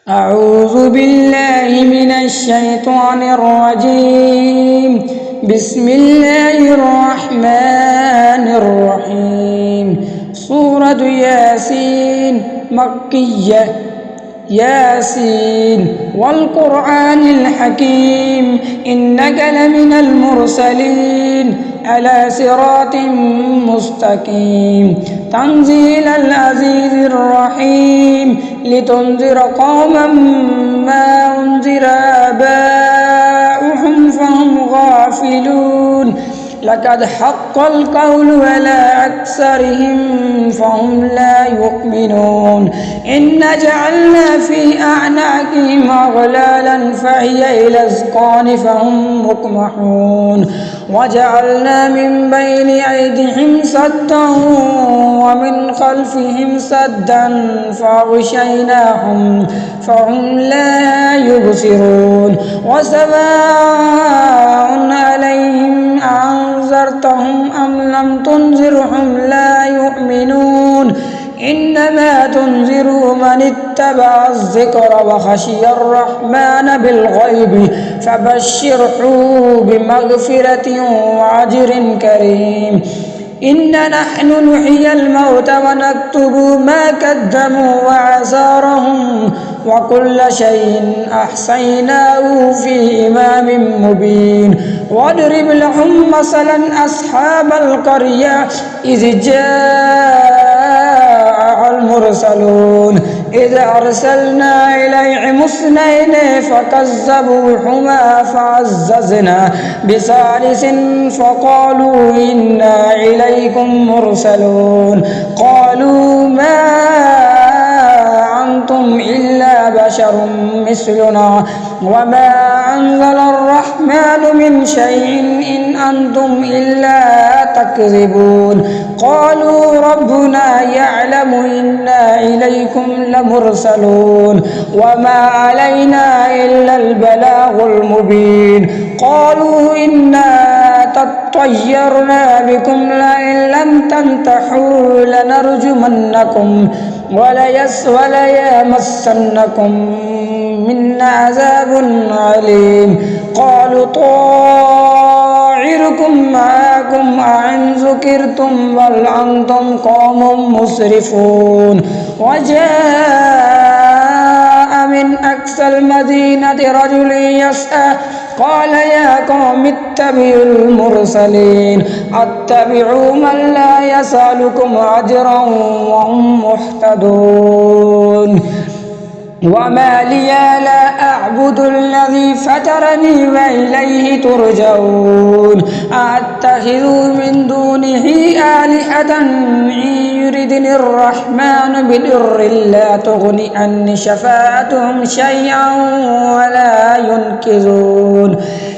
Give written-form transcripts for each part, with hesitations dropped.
أعوذ بالله من الشيطان الرجيم. بسم الله الرحمن الرحيم. سورة ياسين مكية. ياسين والقرآن الحكيم إنك لمن المرسلين على صراط مستقيم تنزيل العزيز الرحيم لتنذر قوما ما أنذر آباؤهم فهم غافلون لقد حق القول على أكثرهم فهم لا يؤمنون إن جعلنا في أعناقهم أغلالا فهي إلى الأذقان فهم مقمحون وجعلنا من بين أيديهم سدا ومن خلفهم سدا فأغشيناهم فهم لا يبصرون وسواء عليهم أنذرتهم أم لم تنذرهم لا يؤمنون إنما تنذر من اتبع الذكر وخشي الرحمن بالغيب فبشره بمغفرة وأجر كريم إنا نحن نحيي الموتى ونكتب ما قدموا وآثارهم وكل شيء أحصيناه في إمام مبين واضرب لهم مثلا أصحاب القرية إذ جاء المرسلون إذ أرسلنا إليهم اثنين فكذبوهما فعززنا بثالث فقالوا إنا إليكم مرسلون قالوا ما أنتم إلا بشر مثلنا وما أنزل الرحمن من شيء إن أنتم إلا تكذبون قالوا ربنا يعلم إنا إليكم لمرسلون وما علينا إلا البلاغ المبين قالوا إنا تطيرنا بكم لئن لم تنتهوا لنرجمنكم وليمسنكم منا عذاب عليم قالوا طائركم معكم أئن ذكرتم بل أنتم قوم مسرفون وجاء من أقصى المدينة رجل يسعى قال يا قوم اتبعوا المرسلين اتبعوا من لا يسألكم أجرا وهم مهتدون وما لي لا أعبد الذي فطرني وإليه ترجعون أتخذ من دونه آلهة إن يردني الرحمن بضر لا تغني عني شفاعتهم شيئا ولا ينقذون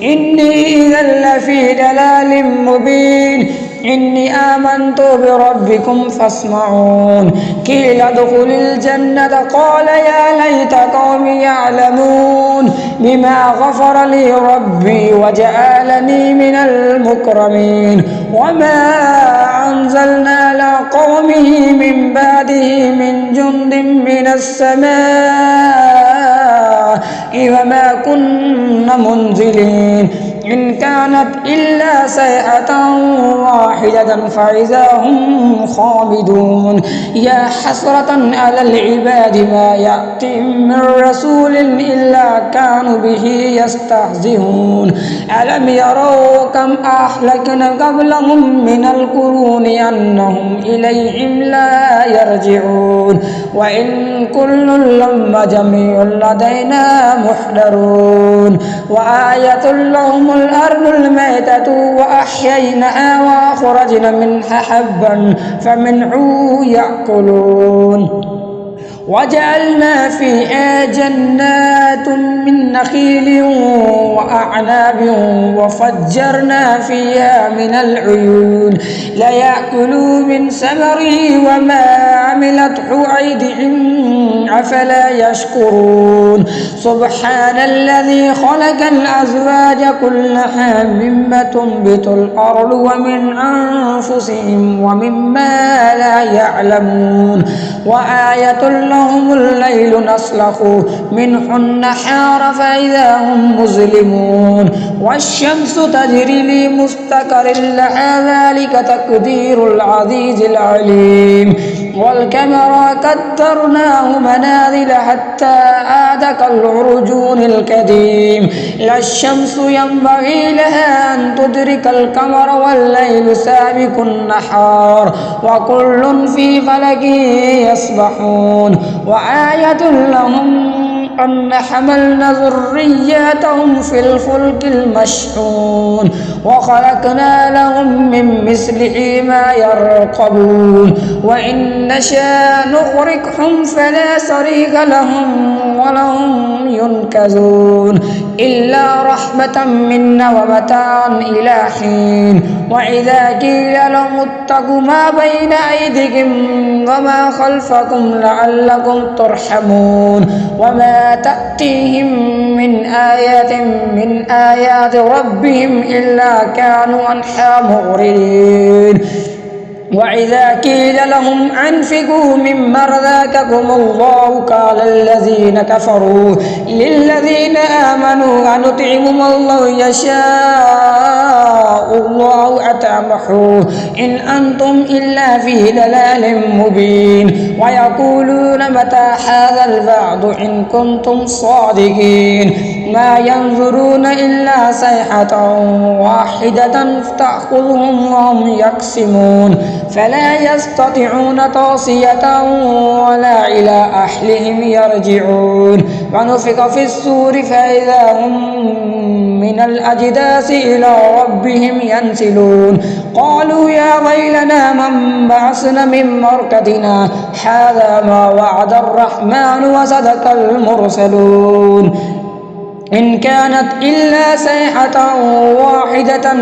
إني إذا لفي ضلال مبين إني آمنت بربكم فاسمعون قيل ادخل الجنة قال يا ليت قومي يعلمون بما غفر لي ربي وجعلني من المكرمين وما أنزلنا على قومه من بعده من جند من السماء وما كنا منزلين إن كانت إلا صيحة واحدة فإذا هم خامدون يا حسرة على العباد ما يأتيهم من رسول إلا كانوا به يستهزئون ألم يروا كم أهلكنا قبلهم من القرون أنهم إليهم لا يرجعون وإن كل لما جميع لدينا محضرون وآية لهم الأرض الميتة وأحييناها وأخرجنا منها حبا فمنه يأكلون وجعلنا فيها جنات من نخيل وأعناب وفجرنا فيها من العيون ليأكلوا من ثمره وما عملته أيديهم أفلا يشكرون سبحان الذي خلق الأزواج كلها مما تنبت الأرض ومن أنفسهم ومما لا يعلمون وآية لهم الليل نسلخ منه النهار فإذا هم مظلمون والشمس تجري لمستقر لها ذلك تقدير العزيز العليم والقمر قدرناه منازل حتى عاد كالعرجون القديم لا الشمس ينبغي لها أن تدرك القمر والليل سابق النهار وكل في فلك يسبحون وآية لهم أن حملنا ذرياتهم في الفلك المشحون وخلقنا لهم من مثله ما يركبون وإن نشاء نغرقهم فلا صريخ لهم ولهم ينقذون إلا رحمة منا ومتاعا إلى حين وإذا قيل لهم اتقوا ما بين أيديكم وما خلفكم لعلكم ترحمون وما تأتيهم من آية من آيات ربهم إلا كانوا عنها معرضين وإذا قيل لهم أنفقوا مما رزقكم الله قال الذين كفروا للذين آمنوا أنطعم الله يشاء الله أطعمه إن أنتم إلا في ضلال مبين ويقولون متى هذا الوعد إن كنتم صادقين ما ينظرون إلا صيحة واحدة تأخذهم وهم يقسمون فلا يستطيعون توصية ولا إلى أهلهم يرجعون ونفخ في الصور فإذا هم من الأجداث إلى ربهم ينسلون قالوا يا ويلنا من بعثنا من مرقدنا هذا ما وعد الرحمن وصدق المرسلون إن كانت إلا صيحة واحدة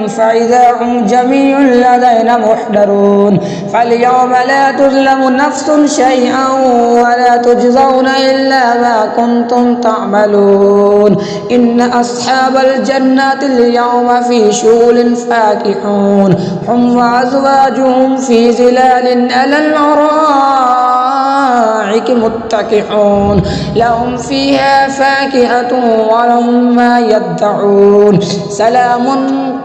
فإذا هم جميع لدينا محضرون فاليوم لا تظلم نفس شيئا ولا تجزون إلا ما كنتم تعملون إن أصحاب الجنة اليوم في شغل فاكهون هم وأزواجهم في ظلال على الأرائك متكئون لهم فيها فاكهة ولهم ما يدعون سلام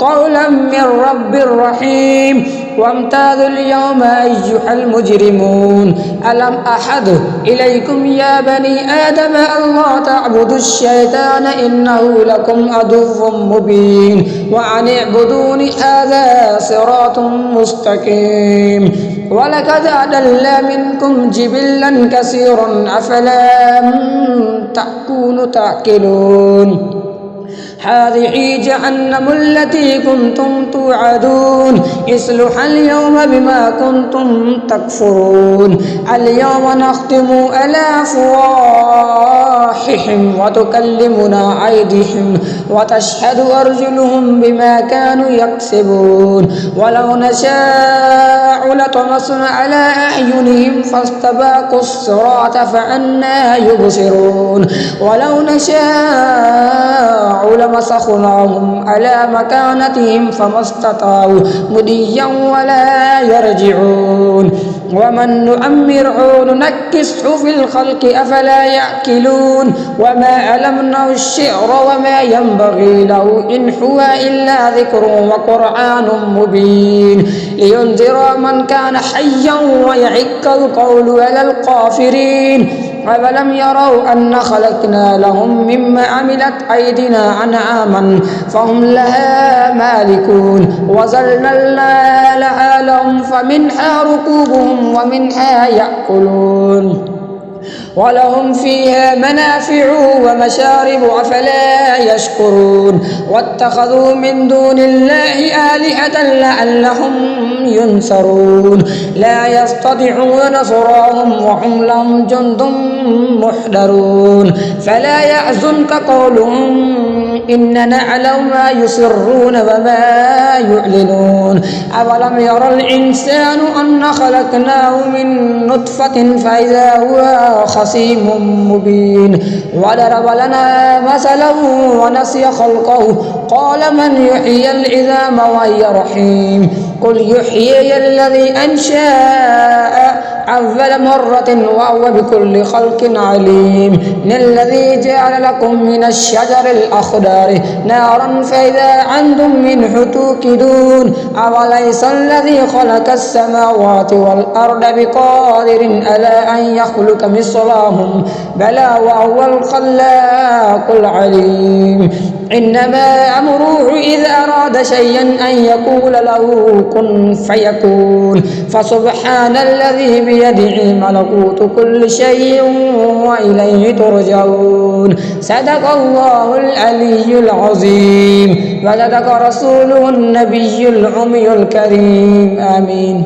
قولا من رب رحيم وامتازوا اليوم أيها المجرمون ألم أحد إليكم يا بني آدم ألا تعبدوا الشيطان إنه لكم عدو مبين وأن اعبدوني هذا صراط مستقيم ولقد أضل منكم جبلا كثيرا أفلا تكونوا تعقلون هذه جهنم التي كنتم توعدون اصلوها اليوم بما كنتم تكفرون اليوم نختم على أفواههم وتكلمنا أيديهم وتشهد أرجلهم بما كانوا يكسبون ولو نشاء لطمسنا على أعينهم فاستباقوا الصراط فأنى يبصرون ولو نشاء لمسخناهم على مكانتهم فما استطاعوا مضيا ولا يرجعون ومن نؤمره ننكسه في الخلق أفلا يأكلون وما علمناه الشعر وما ينبغي له إن هو إلا ذكر وقرآن مبين لينذر من كان حيا ويحق القول على الكافرين أولم يروا أن خلقنا لهم مما عملت أيدينا أنعاما فهم لها مالكون وظللنا لها لهم فمنها ركوبهم ومنها يأكلون ولهم فيها منافع ومشارب أفلا يشكرون واتخذوا من دون الله آلهة لعلهم ينصرون لا يستطيعون نصرهم وهم لهم جند محضرون فلا يحزنك قولهم إننا نعلم ما يسرون وما يعلنون أولم يرى الإنسان أن خلقناه من نطفة فإذا هو خصيم مبين وضرب لنا مثلا ونسي خلقه قال من يحيي العظام وهي رحيم قل يحيي الذي أنشأ أول مرة وهو بكل خلق عليم الذي جعل لكم من الشجر الأخضر نارا فإذا أنتم منه توقدون أوليس الذي خلق السماوات والأرض بقادر على أن يخلق مثلهم بلى وهو الخلاق العليم إنما أمره إذا أراد شيئا أن يقول له كن فيكون فسبحان الذي بيده ملكوت كل شيء وإليه ترجعون صدق الله العلي العظيم وصدق رسوله النبي الأمي الكريم آمين.